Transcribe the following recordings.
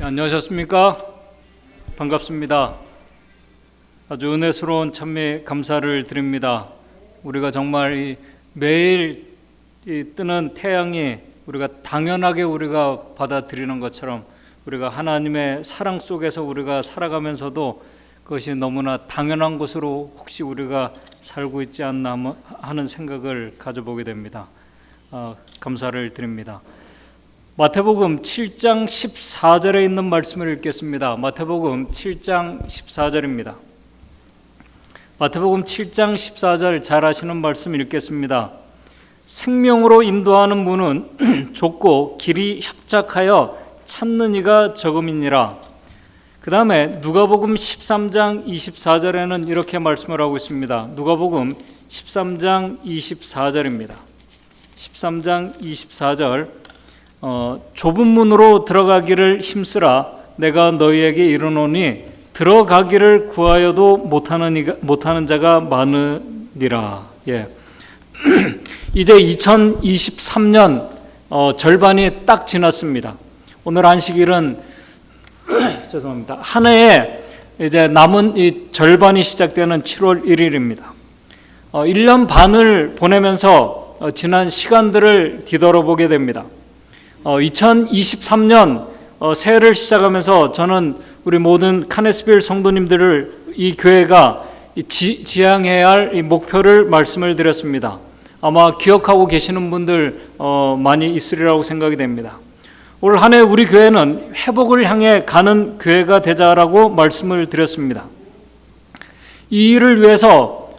안녕하셨습니까? 반갑습니다. 아주 은혜스러운 찬미 감사를 드립니다. 우리가 정말 매일 뜨는 태양이 우리가 당연하게 우리가 받아들이는 것처럼 우리가 하나님의 사랑 속에서 우리가 살아가면서도 그것이 너무나 당연한 것으로 혹시 우리가 살고 있지 않나 하는 생각을 가져보게 됩니다. 감사를 드립니다. 마태복음 7장 14절에 있는 말씀을 읽겠습니다. 마태복음 7장 14절입니다. 마태복음 7장 14절 잘 아시는 말씀 읽겠습니다. 생명으로 인도하는 문은 좁고 길이 협착하여 찾는 이가 적음이니라. 그 다음에 누가복음 13장 24절에는 이렇게 말씀을 하고 있습니다. 누가복음 13장 24절입니다. 13장 24절 좁은 문으로 들어가기를 힘쓰라. 내가 너희에게 이르노니 들어가기를 구하여도 못하는 자가 많으니라. 이제 2023년 절반이 딱 지났습니다. 오늘 안식일은 죄송합니다. 한 해에 이제 남은 이 절반이 시작되는 7월 1일입니다. 1년 반을 보내면서 지난 시간들을 뒤돌아보게 됩니다. 2023년 새해를 시작하면서 저는 우리 모든 카네스빌 성도님들을 이 교회가 지향해야 할 이 목표를 말씀을 드렸습니다. 아마 기억하고 계시는 분들 많이 있으리라고 생각이 됩니다. 올 한 해 우리 교회는 회복을 향해 가는 교회가 되자라고 말씀을 드렸습니다. 이 일을 위해서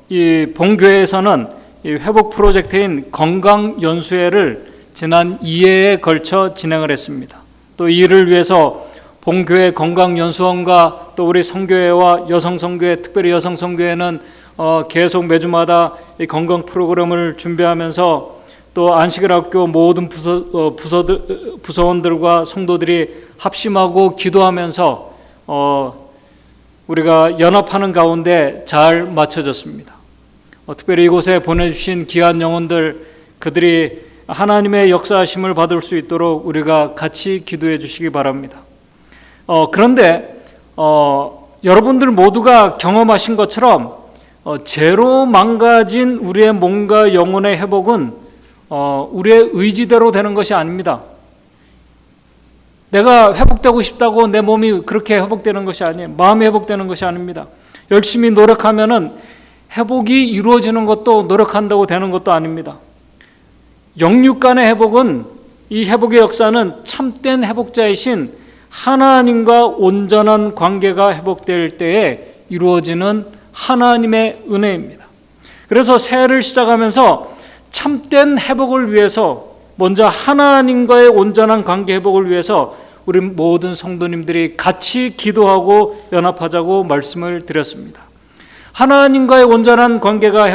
이 본교회에서는 이 회복 프로젝트인 건강연수회를 지난 2회에 걸쳐 진행을 했습니다. 또 이 일을 위해서 본교회 건강연수원과 또 우리 성교회와 여성성교회, 특별히 여성성교회는 계속 매주마다 이 건강 프로그램을 준비하면서 또 안식일학교 모든 부서원들과 성도들이 합심하고 기도하면서 우리가 연합하는 가운데 잘 맞춰졌습니다. 특별히 이곳에 보내주신 귀한 영혼들, 그들이 하나님의 역사하심을 받을 수 있도록 우리가 같이 기도해 주시기 바랍니다. 그런데 여러분들 모두가 경험하신 것처럼 죄로 망가진 우리의 몸과 영혼의 회복은 우리의 의지대로 되는 것이 아닙니다. 내가 회복되고 싶다고 내 몸이 그렇게 회복되는 것이 아니에요. 마음이 회복되는 것이 아닙니다. 열심히 노력하면은 회복이 이루어지는 것도 노력한다고 되는 것도 아닙니다. 영육 간의 회복은, 이 회복의 역사는 참된 회복자이신 하나님과 온전한 관계가 회복될 때에 이루어지는 하나님의 은혜입니다. 그래서 새해를 시작하면서 참된 회복을 위해서, 먼저 하나님과의 온전한 관계 회복을 위해서 우리 모든 성도님들이 같이 기도하고 연합하자고 말씀을 드렸습니다. 하나님과의 온전한 관계가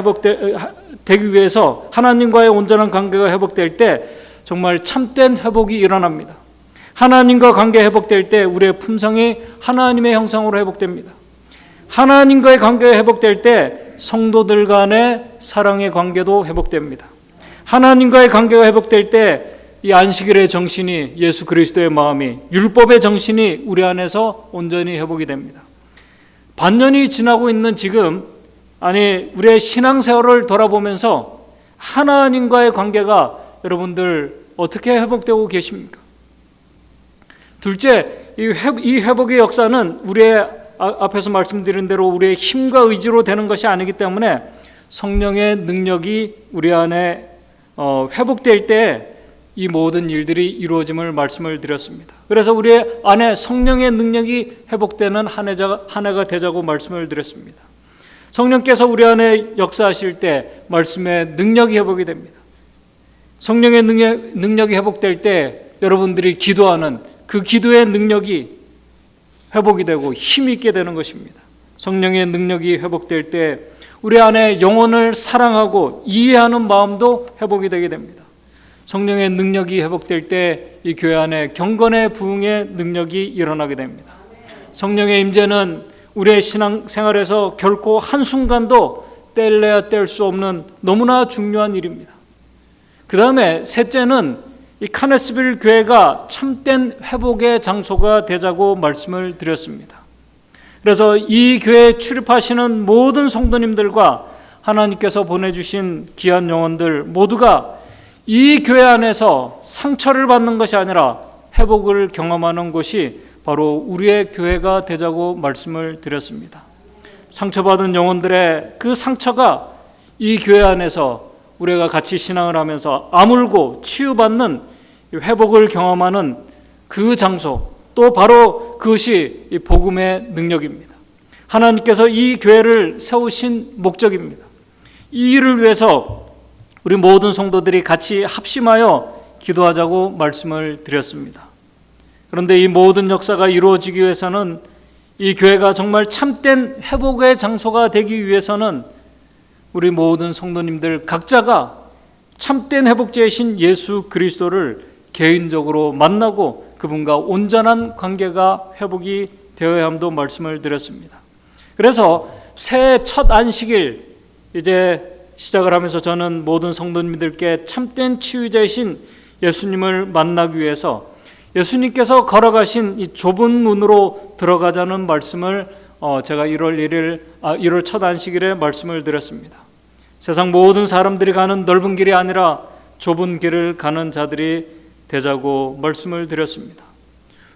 되기 위해서, 하나님과의 온전한 관계가 회복될 때 정말 참된 회복이 일어납니다. 하나님과 관계 회복될 때 우리의 품성이 하나님의 형상으로 회복됩니다. 하나님과의 관계가 회복될 때 성도들 간의 사랑의 관계도 회복됩니다. 하나님과의 관계가 회복될 때 이 안식일의 정신이, 예수 그리스도의 마음이, 율법의 정신이 우리 안에서 온전히 회복이 됩니다. 반년이 지나고 있는 지금, 우리의 신앙생활을 돌아보면서 하나님과의 관계가 여러분들 어떻게 회복되고 계십니까? 둘째, 이 회복의 역사는 우리의 앞에서 말씀드린 대로 우리의 힘과 의지로 되는 것이 아니기 때문에 성령의 능력이 우리 안에 회복될 때 이 모든 일들이 이루어짐을 말씀을 드렸습니다. 그래서 우리 안에 성령의 능력이 회복되는 한 해가 되자고 말씀을 드렸습니다. 성령께서 우리 안에 역사하실 때 말씀의 능력이 회복이 됩니다. 성령의 능력이 회복될 때 여러분들이 기도하는 그 기도의 능력이 회복이 되고 힘이 있게 되는 것입니다. 성령의 능력이 회복될 때 우리 안에 영혼을 사랑하고 이해하는 마음도 회복이 되게 됩니다. 성령의 능력이 회복될 때 이 교회 안에 경건의 부흥의 능력이 일어나게 됩니다. 성령의 임재는 우리의 신앙생활에서 결코 한순간도 뗄래야 뗄 수 없는 너무나 중요한 일입니다. 그 다음에 셋째는 이 카네스빌 교회가 참된 회복의 장소가 되자고 말씀을 드렸습니다. 그래서 이 교회에 출입하시는 모든 성도님들과 하나님께서 보내주신 귀한 영혼들 모두가 이 교회 안에서 상처를 받는 것이 아니라 회복을 경험하는 곳이 바로 우리의 교회가 되자고 말씀을 드렸습니다. 상처받은 영혼들의 그 상처가 이 교회 안에서 우리가 같이 신앙을 하면서 아물고 치유받는 회복을 경험하는 그 장소, 또 바로 그것이 이 복음의 능력입니다. 하나님께서 이 교회를 세우신 목적입니다. 이 일을 위해서 우리 모든 성도들이 같이 합심하여 기도하자고 말씀을 드렸습니다. 그런데 이 모든 역사가 이루어지기 위해서는, 이 교회가 정말 참된 회복의 장소가 되기 위해서는 우리 모든 성도님들 각자가 참된 회복자이신 예수 그리스도를 개인적으로 만나고 그분과 온전한 관계가 회복이 되어야 함도 말씀을 드렸습니다. 그래서 새해 첫 안식일 이제 시작을 하면서 저는 모든 성도님들께 참된 치유자이신 예수님을 만나기 위해서 예수님께서 걸어가신 이 좁은 문으로 들어가자는 말씀을 제가 1월 첫 안식일에 말씀을 드렸습니다. 세상 모든 사람들이 가는 넓은 길이 아니라 좁은 길을 가는 자들이 되자고 말씀을 드렸습니다.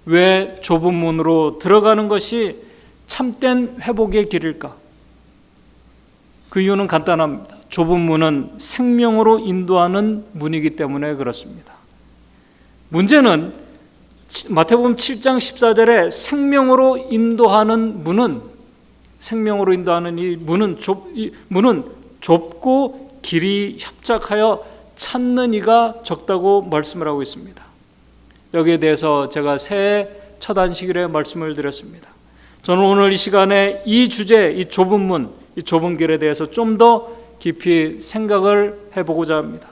왜 좁은 문으로 들어가는 것이 참된 회복의 길일까? 그 이유는 간단합니다. 좁은 문은 생명으로 인도하는 문이기 때문에 그렇습니다. 문제는 마태복음 7장 14절에 생명으로 인도하는 문은, 생명으로 인도하는 이 문은 좁고 길이 협착하여 찾는 이가 적다고 말씀을 하고 있습니다. 여기에 대해서 제가 새해 첫 안식일에 말씀을 드렸습니다. 저는 오늘 이 시간에 이 주제, 이 좁은 문, 이 좁은 길에 대해서 좀 더 깊이 생각을 해보고자 합니다.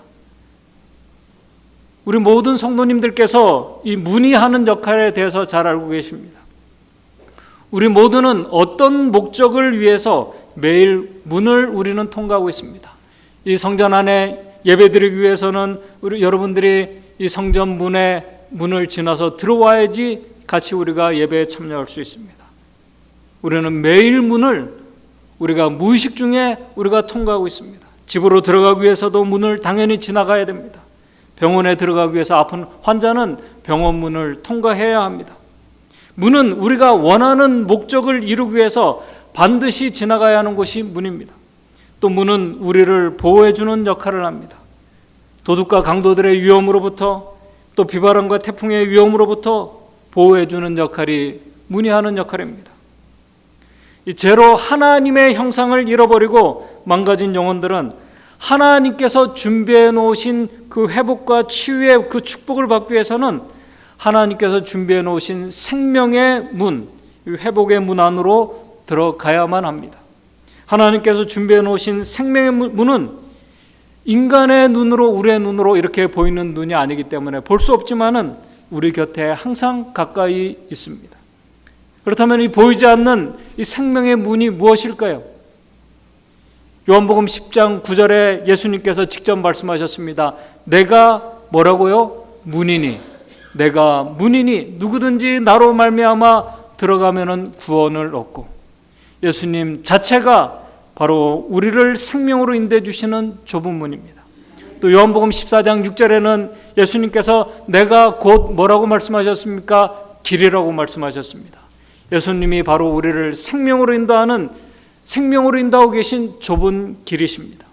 우리 모든 성도님들께서 이 문이 하는 역할에 대해서 잘 알고 계십니다. 우리 모두는 어떤 목적을 위해서 매일 문을 우리는 통과하고 있습니다. 이 성전 안에 예배드리기 위해서는 여러분들이 이 성전 문을 지나서 들어와야지 같이 우리가 예배에 참여할 수 있습니다. 우리는 매일 문을 우리가 무의식 중에 우리가 통과하고 있습니다. 집으로 들어가기 위해서도 문을 당연히 지나가야 됩니다. 병원에 들어가기 위해서 아픈 환자는 병원 문을 통과해야 합니다. 문은 우리가 원하는 목적을 이루기 위해서 반드시 지나가야 하는 곳이 문입니다. 또 문은 우리를 보호해주는 역할을 합니다. 도둑과 강도들의 위험으로부터, 또 비바람과 태풍의 위험으로부터 보호해주는 역할이 문이 하는 역할입니다. 이 죄로 하나님의 형상을 잃어버리고 망가진 영혼들은 하나님께서 준비해 놓으신 그 회복과 치유의 그 축복을 받기 위해서는 하나님께서 준비해 놓으신 생명의 문, 회복의 문 안으로 들어가야만 합니다. 하나님께서 준비해 놓으신 생명의 문은 인간의 눈으로, 우리의 눈으로 이렇게 보이는 눈이 아니기 때문에 볼 수 없지만은 우리 곁에 항상 가까이 있습니다. 그렇다면 이 보이지 않는 이 생명의 문이 무엇일까요? 요한복음 10장 9절에 예수님께서 직접 말씀하셨습니다. 내가 뭐라고요? 문이니, 내가 문이니 누구든지 나로 말미암아 들어가면은 구원을 얻고, 예수님 자체가 바로 우리를 생명으로 인도해 주시는 좁은 문입니다. 또 요한복음 14장 6절에는 예수님께서 내가 곧 뭐라고 말씀하셨습니까? 길이라고 말씀하셨습니다. 예수님이 바로 우리를 생명으로 인도하고 계신 좁은 길이십니다.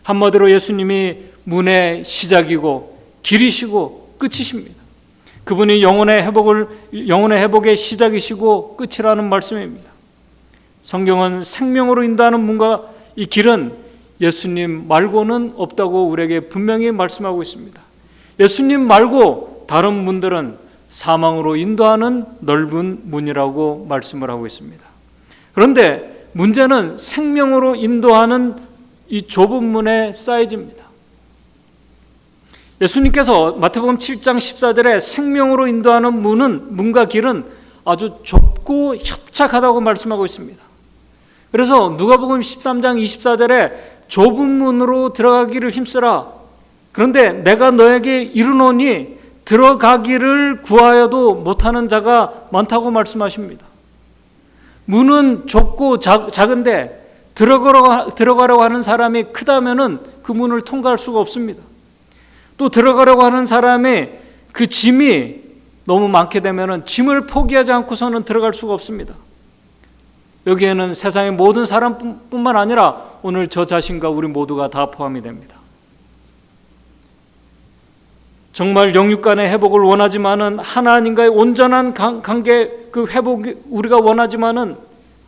한마디로 예수님이 문의 시작이고 길이시고 끝이십니다. 그분이 영혼의 회복의 시작이시고 끝이라는 말씀입니다. 성경은 생명으로 인도하는 문과 이 길은 예수님 말고는 없다고 우리에게 분명히 말씀하고 있습니다. 예수님 말고 다른 문들은 사망으로 인도하는 넓은 문이라고 말씀을 하고 있습니다. 그런데 문제는 생명으로 인도하는 이 좁은 문의 사이즈입니다. 예수님께서 마태복음 7장 14절에 생명으로 인도하는 문과 길은 아주 좁고 협착하다고 말씀하고 있습니다. 그래서 누가복음 13장 24절에 좁은 문으로 들어가기를 힘쓰라. 그런데 내가 너에게 이르노니 들어가기를 구하여도 못하는 자가 많다고 말씀하십니다. 문은 좁고 작은데 들어가려고 하는 사람이 크다면은 그 문을 통과할 수가 없습니다. 또 들어가려고 하는 사람의 그 짐이 너무 많게 되면은 짐을 포기하지 않고서는 들어갈 수가 없습니다. 여기에는 세상의 모든 사람뿐만 아니라 오늘 저 자신과 우리 모두가 다 포함이 됩니다. 정말 영육 간의 회복을 원하지만은 하나님과의 온전한 관계 그 회복이 우리가 원하지만은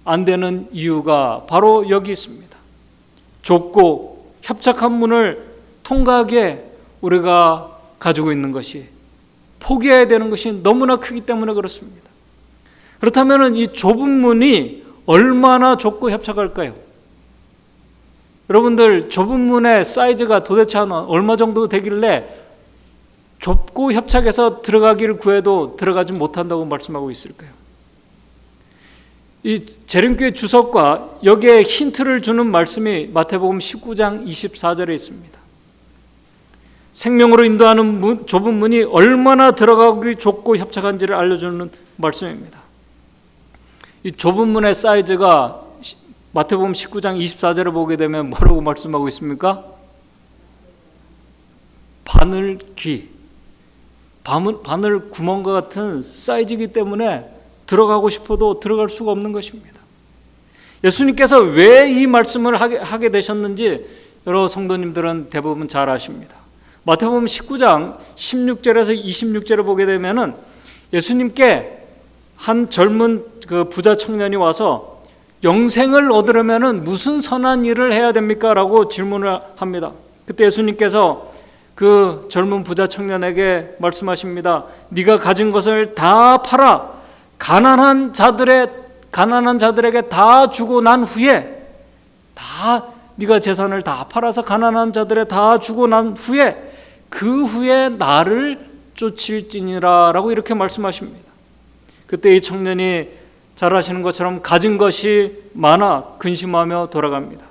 안 되는 이유가 바로 여기 있습니다. 좁고 협착한 문을 통과하기에 우리가 가지고 있는 것이 포기해야 되는 것이 너무나 크기 때문에 그렇습니다. 그렇다면 이 좁은 문이 얼마나 좁고 협착할까요? 여러분들 좁은 문의 사이즈가 도대체 얼마 정도 되길래 좁고 협착해서 들어가기를 구해도 들어가지 못한다고 말씀하고 있을까요? 이 재림교회 주석과 여기에 힌트를 주는 말씀이 마태복음 19장 24절에 있습니다. 생명으로 인도하는 좁은 문이 얼마나 들어가기 좁고 협착한지를 알려주는 말씀입니다. 이 좁은 문의 사이즈가 마태복음 19장 24절을 보게 되면 뭐라고 말씀하고 있습니까? 바늘 구멍과 같은 사이즈이기 때문에 들어가고 싶어도 들어갈 수가 없는 것입니다. 예수님께서 왜 이 말씀을 하게 되셨는지 여러 성도님들은 대부분 잘 아십니다. 마태복음 19장 16절에서 26절을 보게 되면은 예수님께 한 젊은 그 부자 청년이 와서 영생을 얻으려면은 무슨 선한 일을 해야 됩니까? 라고 질문을 합니다. 그때 예수님께서 그 젊은 부자 청년에게 말씀하십니다. 네가 가진 것을 다 팔아 가난한 자들에게 다 주고 난 후에 네가 재산을 다 팔아서 가난한 자들에 다 주고 난 후에 그 후에 나를 쫓을지니라 라고 이렇게 말씀하십니다. 그때 이 청년이 잘 아시는 것처럼 가진 것이 많아 근심하며 돌아갑니다.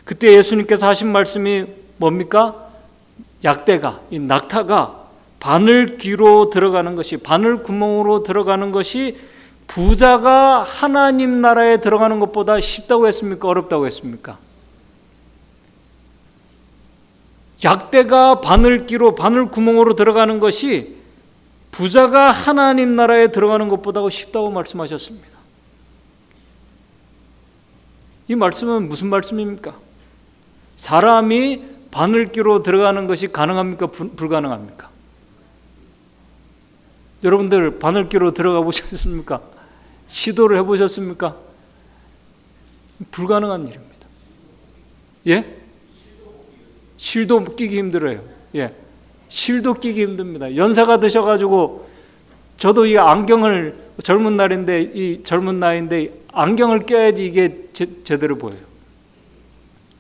그때 예수님께서 하신 말씀이 뭡니까? 약대가, 이 낙타가 바늘귀로 들어가는 것이, 바늘 구멍으로 들어가는 것이 부자가 하나님 나라에 들어가는 것보다 쉽다고 했습니까? 어렵다고 했습니까? 약대가 바늘귀로, 바늘 구멍으로 들어가는 것이 부자가 하나님 나라에 들어가는 것보다 쉽다고 말씀하셨습니다. 이 말씀은 무슨 말씀입니까? 사람이 바늘귀로 들어가는 것이 가능합니까? 불가능합니까? 여러분들 바늘귀로 들어가 보셨습니까? 시도를 해보셨습니까? 불가능한 일입니다. 예? 실도 끼기 힘들어요. 예, 실도 끼기 힘듭니다. 연세가 드셔가지고 저도 이 안경을 젊은 나이인데 안경을 껴야지 이게 제대로 보여요.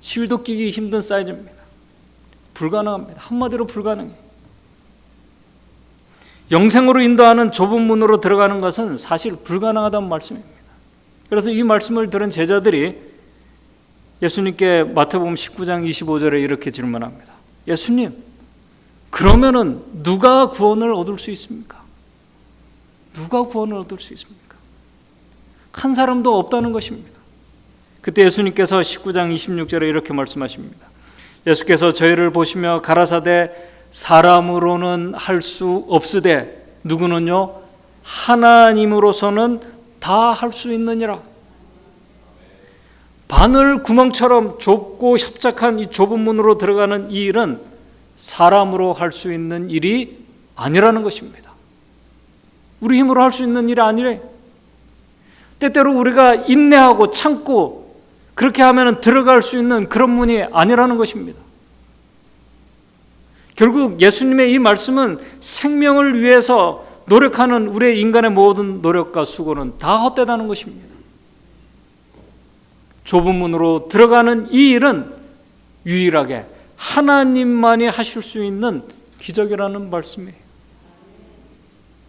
실도 끼기 힘든 사이즈입니다. 불가능합니다. 한마디로 불가능해요. 영생으로 인도하는 좁은 문으로 들어가는 것은 사실 불가능하다는 말씀입니다. 그래서 이 말씀을 들은 제자들이 예수님께 마태복음 19장 25절에 이렇게 질문합니다. 예수님, 그러면은 누가 구원을 얻을 수 있습니까? 누가 구원을 얻을 수 있습니까? 한 사람도 없다는 것입니다. 그때 예수님께서 19장 26절에 이렇게 말씀하십니다. 예수께서 저희를 보시며 가라사대 사람으로는 할 수 없으되 누구는요? 하나님으로서는 다 할 수 있느니라. 바늘 구멍처럼 좁고 협착한 이 좁은 문으로 들어가는 이 일은 사람으로 할 수 있는 일이 아니라는 것입니다. 우리 힘으로 할 수 있는 일이 아니래. 때때로 우리가 인내하고 참고 그렇게 하면 들어갈 수 있는 그런 문이 아니라는 것입니다. 결국 예수님의 이 말씀은 생명을 위해서 노력하는 우리의 인간의 모든 노력과 수고는 다 헛되다는 것입니다. 좁은 문으로 들어가는 이 일은 유일하게 하나님만이 하실 수 있는 기적이라는 말씀이에요.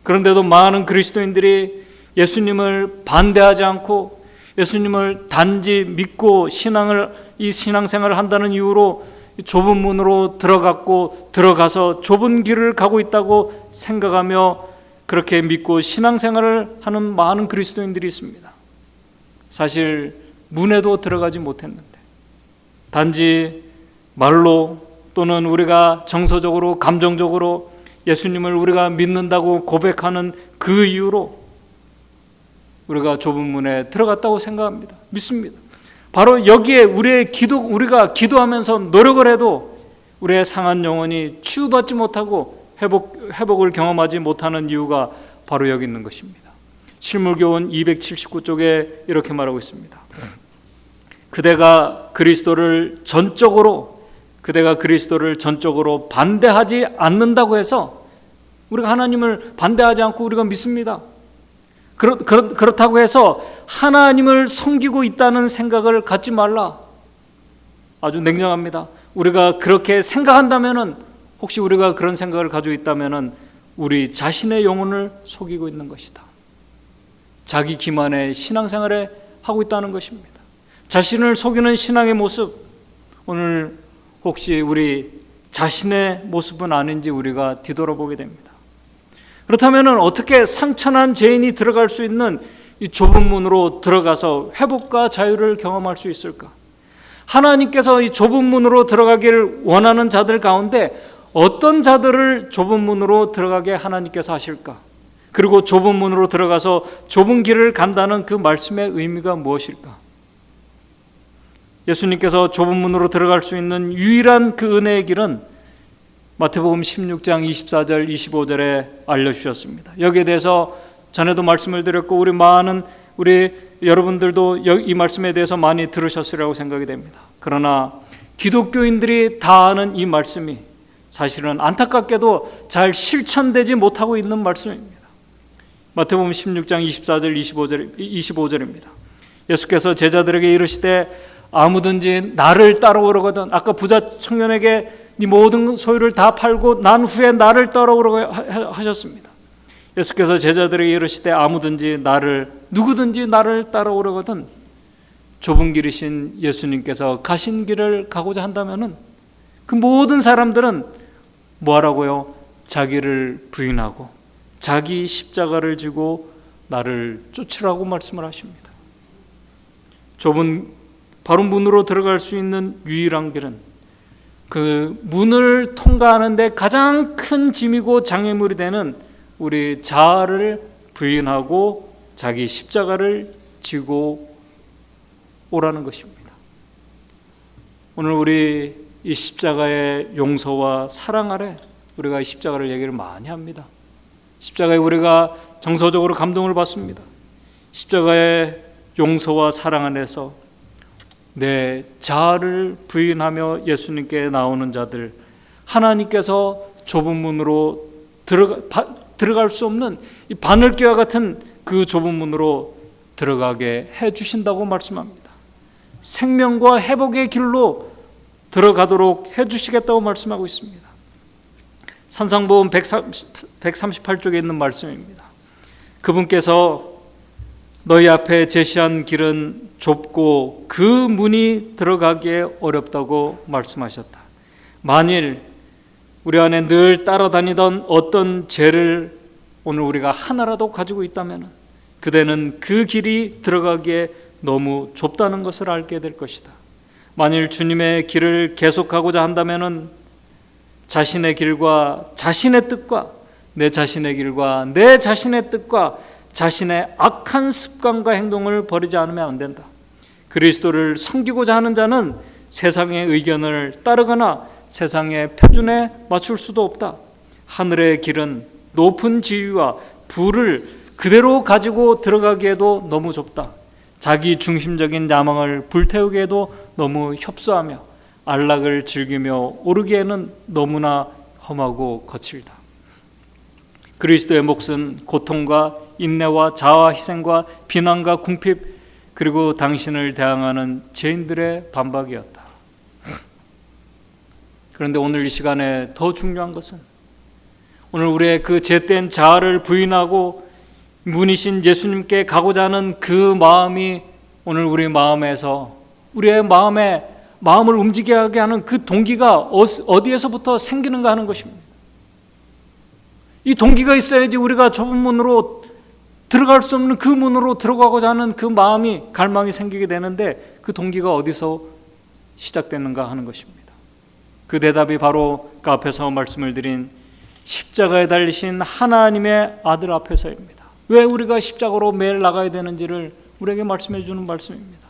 그런데도 많은 그리스도인들이 예수님을 반대하지 않고 예수님을 단지 믿고 신앙생활을 한다는 이유로 좁은 문으로 들어가서 좁은 길을 가고 있다고 생각하며 그렇게 믿고 신앙생활을 하는 많은 그리스도인들이 있습니다. 사실 문에도 들어가지 못했는데 단지 말로 또는 우리가 정서적으로 감정적으로 예수님을 우리가 믿는다고 고백하는 그 이유로 우리가 좁은 문에 들어갔다고 생각합니다. 믿습니다. 바로 여기에 우리가 기도하면서 노력을 해도 우리의 상한 영혼이 치유받지 못하고 회복을 경험하지 못하는 이유가 바로 여기 있는 것입니다. 실물교훈 279쪽에 이렇게 말하고 있습니다. 그대가 그리스도를 전적으로 반대하지 않는다고 해서 우리가 하나님을 반대하지 않고 우리가 믿습니다. 그렇다고 해서 하나님을 섬기고 있다는 생각을 갖지 말라. 아주 냉정합니다. 우리가 그렇게 생각한다면은, 혹시 우리가 그런 생각을 가지고 있다면은 우리 자신의 영혼을 속이고 있는 것이다. 자기 기만의 신앙생활에 하고 있다는 것입니다. 자신을 속이는 신앙의 모습, 오늘 혹시 우리 자신의 모습은 아닌지 우리가 뒤돌아보게 됩니다. 그렇다면 어떻게 상처난 죄인이 들어갈 수 있는 이 좁은 문으로 들어가서 회복과 자유를 경험할 수 있을까? 하나님께서 이 좁은 문으로 들어가기를 원하는 자들 가운데 어떤 자들을 좁은 문으로 들어가게 하나님께서 하실까? 그리고 좁은 문으로 들어가서 좁은 길을 간다는 그 말씀의 의미가 무엇일까? 예수님께서 좁은 문으로 들어갈 수 있는 유일한 그 은혜의 길은 마태복음 16장 24절 25절에 알려주셨습니다. 여기에 대해서 전에도 말씀을 드렸고 우리 여러분들도 이 말씀에 대해서 많이 들으셨으리라고 생각이 됩니다. 그러나 기독교인들이 다 아는 이 말씀이 사실은 안타깝게도 잘 실천되지 못하고 있는 말씀입니다. 마태복음 16장 24절 25절입니다. 예수께서 제자들에게 이르시되 아무든지 나를 따라오려거든, 아까 부자 청년에게 네 모든 소유를 다 팔고 난 후에 나를 따라오라고 하셨습니다. 예수께서 제자들에게 이르시되 누구든지 나를 따라오려거든, 좁은 길이신 예수님께서 가신 길을 가고자 한다면은 그 모든 사람들은 뭐하라고요? 자기를 부인하고 자기 십자가를 지고 나를 쫓으라고 말씀을 하십니다. 좁은 바로 문으로 들어갈 수 있는 유일한 길은 그 문을 통과하는 데 가장 큰 짐이고 장애물이 되는 우리 자아를 부인하고 자기 십자가를 지고 오라는 것입니다. 오늘 우리 이 십자가의 용서와 사랑 아래 우리가 이 십자가를 얘기를 많이 합니다. 십자가에 우리가 정서적으로 감동을 받습니다. 십자가의 용서와 사랑 안에서 내 자아를 부인하며 예수님께 나오는 자들, 하나님께서 좁은 문으로 들어갈 수 없는 이 바늘귀와 같은 그 좁은 문으로 들어가게 해주신다고 말씀합니다. 생명과 회복의 길로 들어가도록 해주시겠다고 말씀하고 있습니다. 산상보음 138쪽에 있는 말씀입니다. 그분께서 너희 앞에 제시한 길은 좁고 그 문이 들어가기에 어렵다고 말씀하셨다. 만일 우리 안에 늘 따라다니던 어떤 죄를 오늘 우리가 하나라도 가지고 있다면 그대는 그 길이 들어가기에 너무 좁다는 것을 알게 될 것이다. 만일 주님의 길을 계속하고자 한다면 자신의 길과 자신의 뜻과 내 자신의 길과 내 자신의 뜻과 자신의 악한 습관과 행동을 버리지 않으면 안 된다. 그리스도를 섬기고자 하는 자는 세상의 의견을 따르거나 세상의 표준에 맞출 수도 없다. 하늘의 길은 높은 지위와 부를 그대로 가지고 들어가기에도 너무 좁다. 자기 중심적인 야망을 불태우기에도 너무 협소하며 안락을 즐기며 오르기에는 너무나 험하고 거칠다. 그리스도의 몫은 고통과 인내와 자아 희생과 비난과 궁핍 그리고 당신을 대항하는 죄인들의 반박이었다. 그런데 오늘 이 시간에 더 중요한 것은 오늘 우리의 그 죄된 자아를 부인하고 문이신 예수님께 가고자 하는 그 마음이 오늘 우리 마음에서 우리의 마음에 마음을 움직이게 하는 그 동기가 어디에서부터 생기는가 하는 것입니다. 이 동기가 있어야지 우리가 좁은 문으로 들어갈 수 없는 그 문으로 들어가고자 하는 그 마음이, 갈망이 생기게 되는데, 그 동기가 어디서 시작되는가 하는 것입니다. 그 대답이 바로 그 앞에서 말씀을 드린 십자가에 달리신 하나님의 아들 앞에서입니다. 왜 우리가 십자가로 매일 나가야 되는지를 우리에게 말씀해 주는 말씀입니다.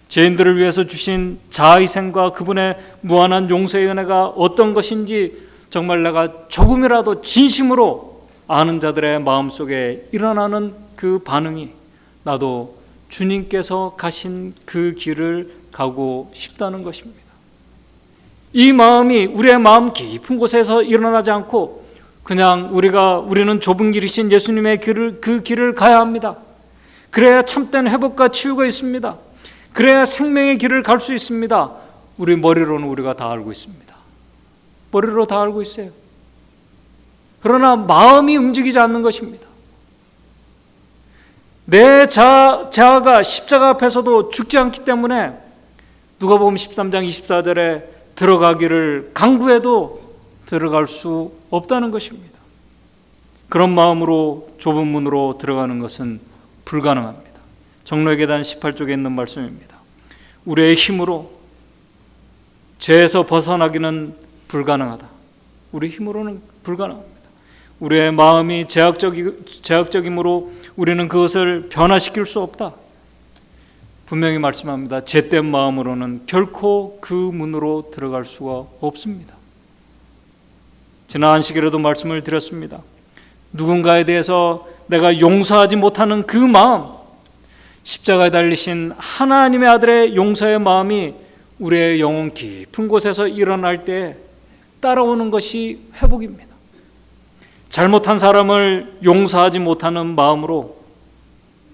죄인들을 위해서 주신 자아희생과 그분의 무한한 용서의 은혜가 어떤 것인지 정말 내가 조금이라도 진심으로 아는 자들의 마음속에 일어나는 그 반응이, 나도 주님께서 가신 그 길을 가고 싶다는 것입니다. 이 마음이 우리의 마음 깊은 곳에서 일어나지 않고 그냥 우리는 좁은 길이신 예수님의 그 길을 가야 합니다. 그래야 참된 회복과 치유가 있습니다. 그래야 생명의 길을 갈 수 있습니다. 우리 머리로는 우리가 다 알고 있습니다. 머리로 다 알고 있어요. 그러나 마음이 움직이지 않는 것입니다. 내 자아가 십자가 앞에서도 죽지 않기 때문에 누가복음 13장 24절에 들어가기를 강구해도 들어갈 수 없다는 것입니다. 그런 마음으로 좁은 문으로 들어가는 것은 불가능합니다. 정로의 계단 18쪽에 있는 말씀입니다. 우리의 힘으로 죄에서 벗어나기는 불가능하다. 우리 힘으로는 불가능합니다. 우리의 마음이 제약적이므로 우리는 그것을 변화시킬 수 없다. 분명히 말씀합니다. 죄된 마음으로는 결코 그 문으로 들어갈 수가 없습니다. 지난 안식일에도 말씀을 드렸습니다. 누군가에 대해서 내가 용서하지 못하는 그 마음, 십자가에 달리신 하나님의 아들의 용서의 마음이 우리의 영혼 깊은 곳에서 일어날 때 따라오는 것이 회복입니다. 잘못한 사람을 용서하지 못하는 마음으로,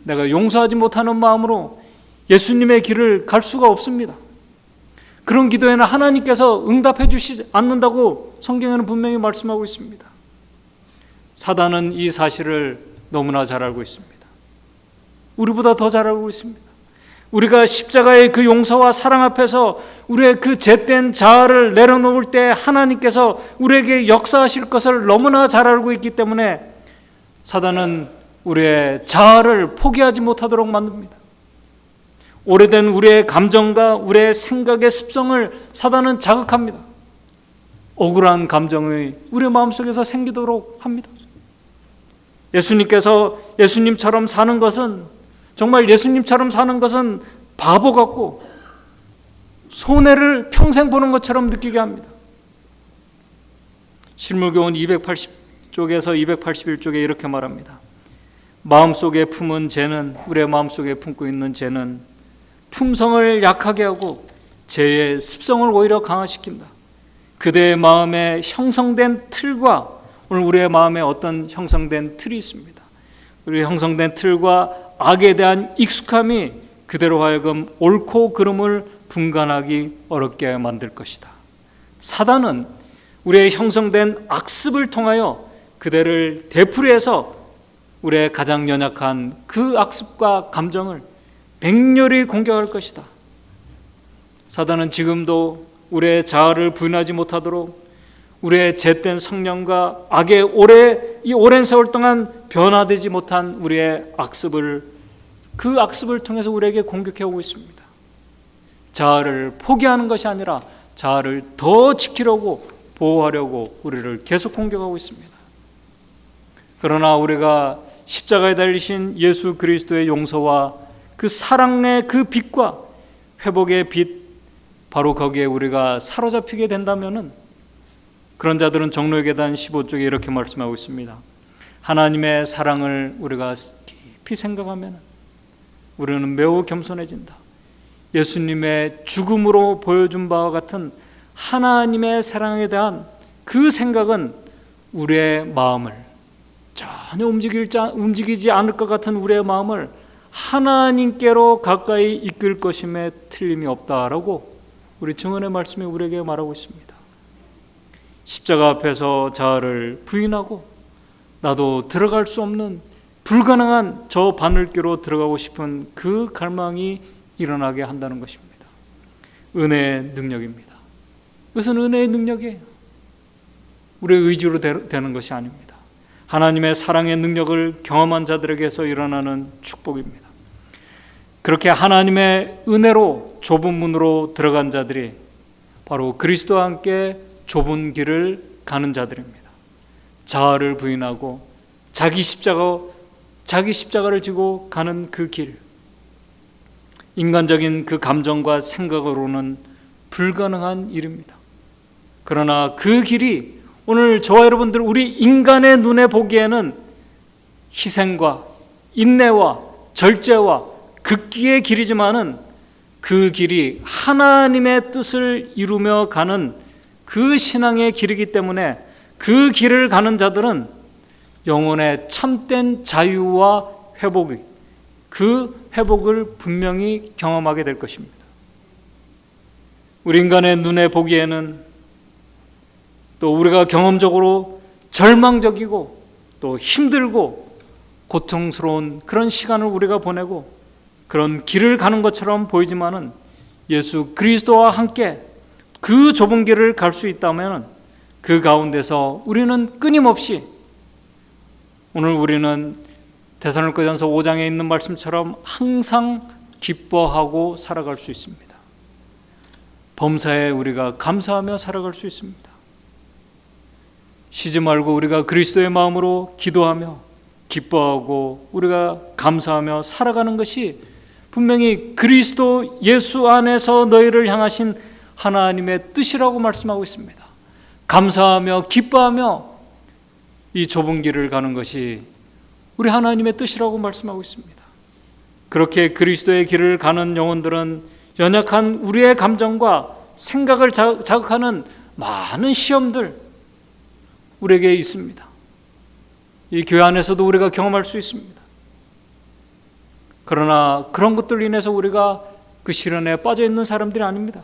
내가 용서하지 못하는 마음으로 예수님의 길을 갈 수가 없습니다. 그런 기도에는 하나님께서 응답해 주시지 않는다고 성경에는 분명히 말씀하고 있습니다. 사단은 이 사실을 너무나 잘 알고 있습니다. 우리보다 더 잘 알고 있습니다. 우리가 십자가의 그 용서와 사랑 앞에서 우리의 그 죄된 자아를 내려놓을 때 하나님께서 우리에게 역사하실 것을 너무나 잘 알고 있기 때문에 사단은 우리의 자아를 포기하지 못하도록 만듭니다. 오래된 우리의 감정과 우리의 생각의 습성을 사단은 자극합니다. 억울한 감정이 우리 마음속에서 생기도록 합니다. 예수님처럼 사는 것은, 정말 예수님처럼 사는 것은 바보 같고 손해를 평생 보는 것처럼 느끼게 합니다. 실물교훈 280쪽에서 281쪽에 이렇게 말합니다. 마음속에 품은 죄는, 우리의 마음속에 품고 있는 죄는 품성을 약하게 하고 죄의 습성을 오히려 강화시킨다. 그대의 마음에 형성된 틀과, 오늘 우리의 마음에 어떤 형성된 틀이 있습니다. 우리 형성된 틀과 악에 대한 익숙함이 그대로 하여금 옳고 그름을 분간하기 어렵게 만들 것이다. 사단은 우리의 형성된 악습을 통하여 그대를 되풀이해서 우리의 가장 연약한 그 악습과 감정을 맹렬히 공격할 것이다. 사단은 지금도 우리의 자아를 부인하지 못하도록 우리의 죄된 성령과 악의 오랜 세월 동안 변화되지 못한 우리의 그 악습을 통해서 우리에게 공격해 오고 있습니다. 자아를 포기하는 것이 아니라 자아를 더 지키려고, 보호하려고 우리를 계속 공격하고 있습니다. 그러나 우리가 십자가에 달리신 예수 그리스도의 용서와 그 사랑의 그 빛과 회복의 빛, 바로 거기에 우리가 사로잡히게 된다면은, 그런 자들은 정로의 계단 15쪽에 이렇게 말씀하고 있습니다. 하나님의 사랑을 우리가 깊이 생각하면 우리는 매우 겸손해진다. 예수님의 죽음으로 보여준 바와 같은 하나님의 사랑에 대한 그 생각은 우리의 마음을 전혀 움직이지 않을 것 같은 우리의 마음을 하나님께로 가까이 이끌 것임에 틀림이 없다라고 우리 증언의 말씀이 우리에게 말하고 있습니다. 십자가 앞에서 자아를 부인하고 나도 들어갈 수 없는 불가능한 저 바늘귀로 들어가고 싶은 그 갈망이 일어나게 한다는 것입니다. 은혜의 능력입니다. 이것은 은혜의 능력이에요. 우리의 의지로 되는 것이 아닙니다. 하나님의 사랑의 능력을 경험한 자들에게서 일어나는 축복입니다. 그렇게 하나님의 은혜로 좁은 문으로 들어간 자들이 바로 그리스도와 함께 좁은 길을 가는 자들입니다. 자아를 부인하고 자기 십자가를 지고 가는 그 길, 인간적인 그 감정과 생각으로는 불가능한 일입니다. 그러나 그 길이 오늘 저와 여러분들 우리 인간의 눈에 보기에는 희생과 인내와 절제와 극기의 길이지만은 그 길이 하나님의 뜻을 이루며 가는 그 신앙의 길이기 때문에 그 길을 가는 자들은 영혼의 참된 자유와 회복이, 그 회복을 분명히 경험하게 될 것입니다. 우리 인간의 눈에 보기에는 또 우리가 경험적으로 절망적이고 또 힘들고 고통스러운 그런 시간을 우리가 보내고 그런 길을 가는 것처럼 보이지만은 예수 그리스도와 함께 그 좁은 길을 갈 수 있다면 그 가운데서 우리는 끊임없이, 오늘 우리는 데살로니가전서 5장에 있는 말씀처럼 항상 기뻐하고 살아갈 수 있습니다. 범사에 우리가 감사하며 살아갈 수 있습니다. 쉬지 말고 우리가 그리스도의 마음으로 기도하며 기뻐하고 우리가 감사하며 살아가는 것이 분명히 그리스도 예수 안에서 너희를 향하신 하나님의 뜻이라고 말씀하고 있습니다. 감사하며 기뻐하며 이 좁은 길을 가는 것이 우리 하나님의 뜻이라고 말씀하고 있습니다. 그렇게 그리스도의 길을 가는 영혼들은 연약한 우리의 감정과 생각을 자극하는 많은 시험들 우리에게 있습니다. 이 교회 안에서도 우리가 경험할 수 있습니다. 그러나 그런 것들로 인해서 우리가 그 시련에 빠져 있는 사람들이 아닙니다.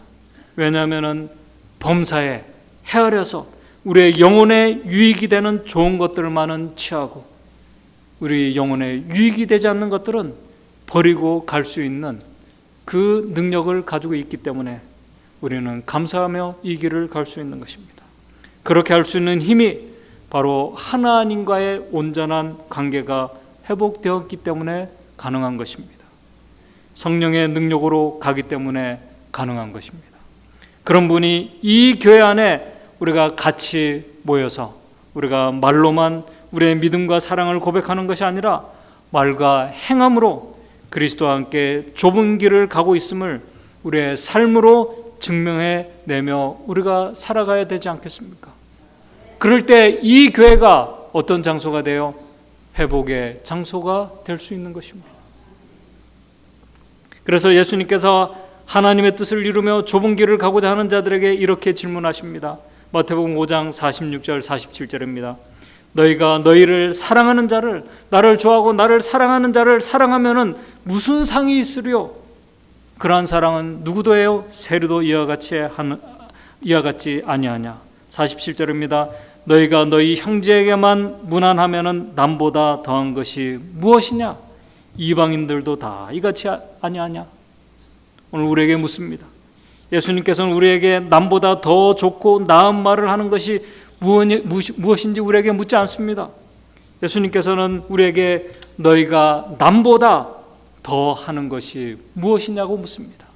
왜냐하면 범사에 헤아려서 우리의 영혼에 유익이 되는 좋은 것들만은 취하고 우리 영혼에 유익이 되지 않는 것들은 버리고 갈 수 있는 그 능력을 가지고 있기 때문에 우리는 감사하며 이 길을 갈 수 있는 것입니다. 그렇게 할 수 있는 힘이 바로 하나님과의 온전한 관계가 회복되었기 때문에 가능한 것입니다. 성령의 능력으로 가기 때문에 가능한 것입니다. 그런 분이 이 교회 안에 우리가 같이 모여서 우리가 말로만 우리의 믿음과 사랑을 고백하는 것이 아니라 말과 행함으로 그리스도와 함께 좁은 길을 가고 있음을 우리의 삶으로 증명해내며 우리가 살아가야 되지 않겠습니까? 그럴 때 이 교회가 어떤 장소가 되어 회복의 장소가 될 수 있는 것입니다. 그래서 예수님께서 하나님의 뜻을 이루며 좁은 길을 가고자 하는 자들에게 이렇게 질문하십니다. 마태복음 5장 46절 47절입니다. 너희가 너희를 사랑하는 자를, 나를 좋아하고 나를 사랑하는 자를 사랑하면은 무슨 상이 있으리요? 그러한 사랑은 누구도 해요? 세리도 이와 같지 아니하냐. 47절입니다. 너희가 너희 형제에게만 무난하면은 남보다 더한 것이 무엇이냐? 이방인들도 다 이같이 아니하냐? 오늘 우리에게 묻습니다. 예수님께서는 우리에게 남보다 더 좋고 나은 말을 하는 것이 무엇인지 우리에게 묻지 않습니다. 예수님께서는 우리에게 너희가 남보다 더 하는 것이 무엇이냐고 묻습니다.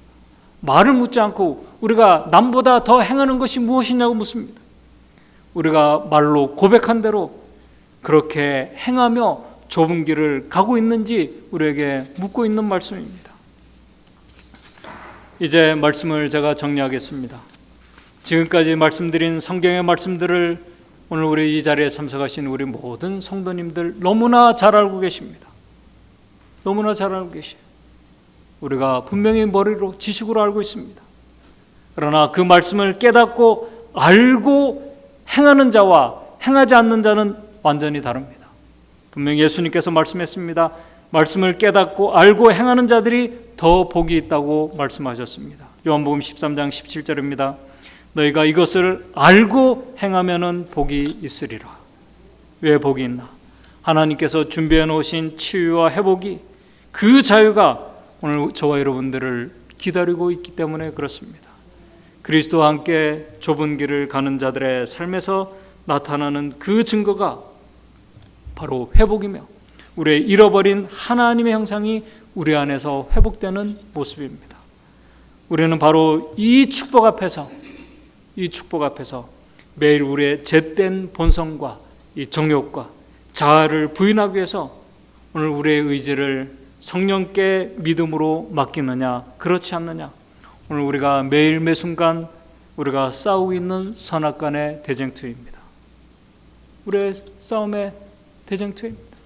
말을 묻지 않고 우리가 남보다 더 행하는 것이 무엇이냐고 묻습니다. 우리가 말로 고백한 대로 그렇게 행하며 좁은 길을 가고 있는지 우리에게 묻고 있는 말씀입니다. 이제 말씀을 제가 정리하겠습니다. 지금까지 말씀드린 성경의 말씀들을 오늘 우리 이 자리에 참석하신 우리 모든 성도님들 너무나 잘 알고 계십니다. 너무나 잘 알고 계셔요. 우리가 분명히 머리로 지식으로 알고 있습니다. 그러나 그 말씀을 깨닫고 알고 행하는 자와 행하지 않는 자는 완전히 다릅니다. 분명히 예수님께서 말씀했습니다. 말씀을 깨닫고 알고 행하는 자들이 더 복이 있다고 말씀하셨습니다. 요한복음 13장 17절입니다. 너희가 이것을 알고 행하면은 복이 있으리라. 왜 복이 있나? 하나님께서 준비해 놓으신 치유와 회복이, 그 자유가 오늘 저와 여러분들을 기다리고 있기 때문에 그렇습니다. 그리스도와 함께 좁은 길을 가는 자들의 삶에서 나타나는 그 증거가 바로 회복이며 우리의 잃어버린 하나님의 형상이 우리 안에서 회복되는 모습입니다. 우리는 바로 이 축복 앞에서 매일 우리의 잿된 본성과 이 정욕과 자아를 부인하기 위해서 오늘 우리의 의지를 성령께 믿음으로 맡기느냐 그렇지 않느냐, 오늘 우리가 매일 매순간 우리가 싸우고 있는 선악간의 대쟁투입니다. 우리의 싸움의 대쟁투입니다.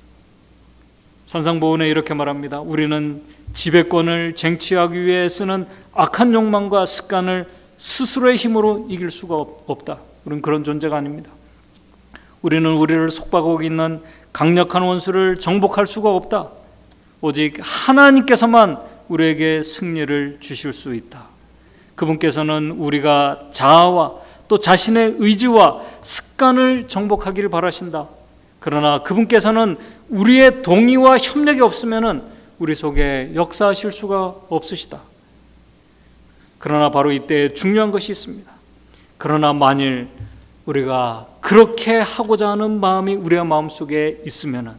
산상보훈에 이렇게 말합니다. 우리는 지배권을 쟁취하기 위해 쓰는 악한 욕망과 습관을 스스로의 힘으로 이길 수가 없다. 우리는 그런 존재가 아닙니다. 우리는 우리를 속박하고 있는 강력한 원수를 정복할 수가 없다. 오직 하나님께서만 우리에게 승리를 주실 수 있다. 그분께서는 우리가 자아와 또 자신의 의지와 습관을 정복하기를 바라신다. 그러나 그분께서는 우리의 동의와 협력이 없으면 우리 속에 역사하실 수가 없으시다. 그러나 바로 이때 중요한 것이 있습니다. 그러나 만일 우리가 그렇게 하고자 하는 마음이 우리의 마음속에 있으면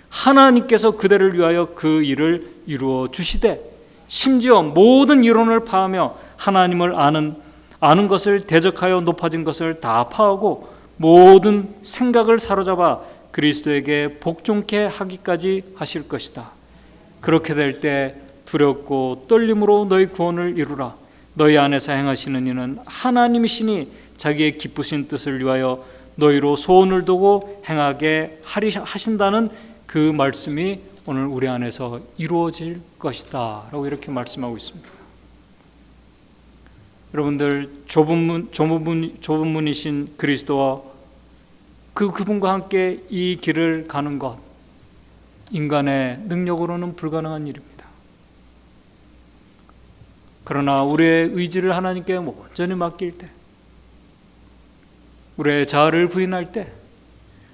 하나님께서 그대를 위하여 그 일을 이루어 주시되, 심지어 모든 이론을 파하며 하나님을 아는 것을 대적하여 높아진 것을 다 파하고 모든 생각을 사로잡아 그리스도에게 복종케 하기까지 하실 것이다. 그렇게 될 때 두렵고 떨림으로 너희 구원을 이루라. 너희 안에서 행하시는 이는 하나님이시니 자기의 기쁘신 뜻을 위하여 너희로 소원을 두고 행하게 하신다는 그 말씀이 오늘 우리 안에서 이루어질 것이다 라고 이렇게 말씀하고 있습니다. 여러분들, 좁은 문이신 그리스도와 그분과 함께 이 길을 가는 것, 인간의 능력으로는 불가능한 일입니다. 그러나 우리의 의지를 하나님께 온전히 맡길 때, 우리의 자아를 부인할 때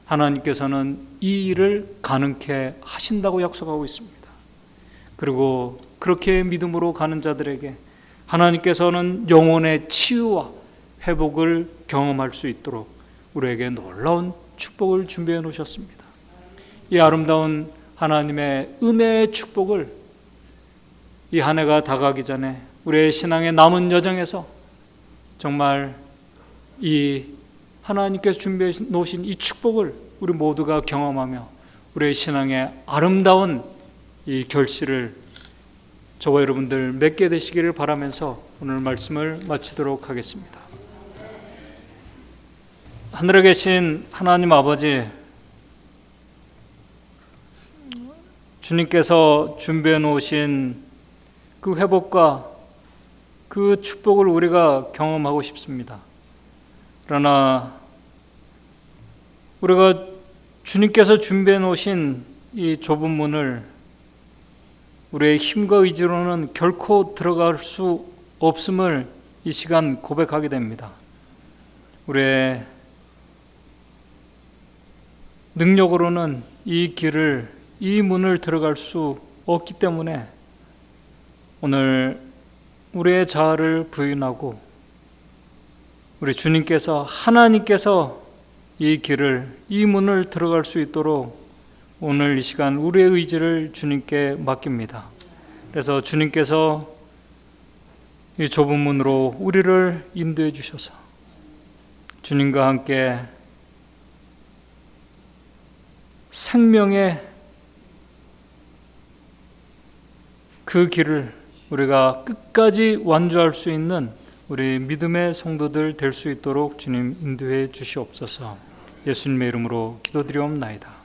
하나님께서는 이 일을 가능케 하신다고 약속하고 있습니다. 그리고 그렇게 믿음으로 가는 자들에게 하나님께서는 영혼의 치유와 회복을 경험할 수 있도록 우리에게 놀라운 축복을 준비해 놓으셨습니다. 이 아름다운 하나님의 은혜의 축복을 이 한 해가 다가가기 전에 우리의 신앙의 남은 여정에서 정말 이 하나님께서 준비해 놓으신 이 축복을 우리 모두가 경험하며 우리의 신앙의 아름다운 이 결실을 저와 여러분들 맺게 되시기를 바라면서 오늘 말씀을 마치도록 하겠습니다. 하늘에 계신 하나님 아버지, 주님께서 준비해 놓으신 그 회복과 그 축복을 우리가 경험하고 싶습니다. 그러나 우리가 주님께서 준비해 놓으신 이 좁은 문을 우리의 힘과 의지로는 결코 들어갈 수 없음을 이 시간 고백하게 됩니다. 우리의 능력으로는 이 문을 들어갈 수 없기 때문에 오늘 우리의 자아를 부인하고 우리 주님께서, 하나님께서 이 문을 들어갈 수 있도록 오늘 이 시간 우리의 의지를 주님께 맡깁니다. 그래서 주님께서 이 좁은 문으로 우리를 인도해 주셔서 주님과 함께 생명의 그 길을 우리가 끝까지 완주할 수 있는 우리 믿음의 성도들 될 수 있도록 주님 인도해 주시옵소서. 예수님의 이름으로 기도드리옵나이다.